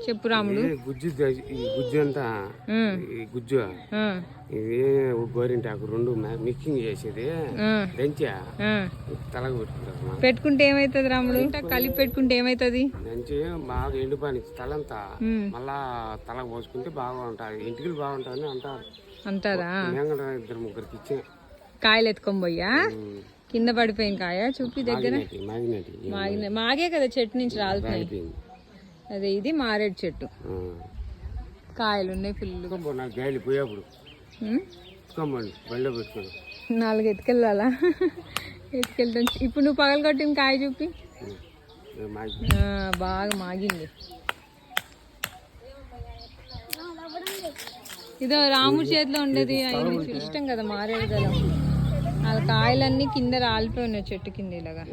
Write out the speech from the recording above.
చెప్పు రాముడు. గుజ్జు ఈ గుజ్జు అంతా ఈ గుజ్జు ఇది గోరింటాకు రెండు మిక్సింగ్ చేసేది దంచా తలకు పెట్టుకుంటారు. పెట్టుకుంటే ఏమైతుంది రాముడు? కలిపి పెట్టుకుంటే ఏమైతుంది? దంచి బాగా ఎండిపోయి తలంతా మళ్ళా తలకు పోసుకుంటే బాగా ఉంటుంది, ఇంటికి బాగుంటుంది అంటారు. అంటారా? ఇద్దరు ముగ్గురికి ఇచ్చే కాయలు ఎత్తుకొని పోయా కింద పడిపోయిన కాయ చూపి దగ్గర మాగే కదా చెట్టు నుంచి రాలుతాయి. అదే ఇది మారేడు చెట్టు, కాయలు ఉన్నాయి ఫుల్. గాయలు పోయేప్పుడు బండిలో పెట్టుకోండి 4 ఎత్తుకెళ్ళాలా? ఎత్తుకెళ్తాం. ఇప్పుడు నువ్వు పగలగొట్టిన కాయ చూపి. బాగా మాగింది. ఇదో రాముడి చేతిలో ఉండేది ఆయనకి ఇష్టం కదా మారేడు కదా. 4 కాయలన్నీ కింద రాలిపోయి ఉన్నాయి చెట్టు కింద ఇలాగా.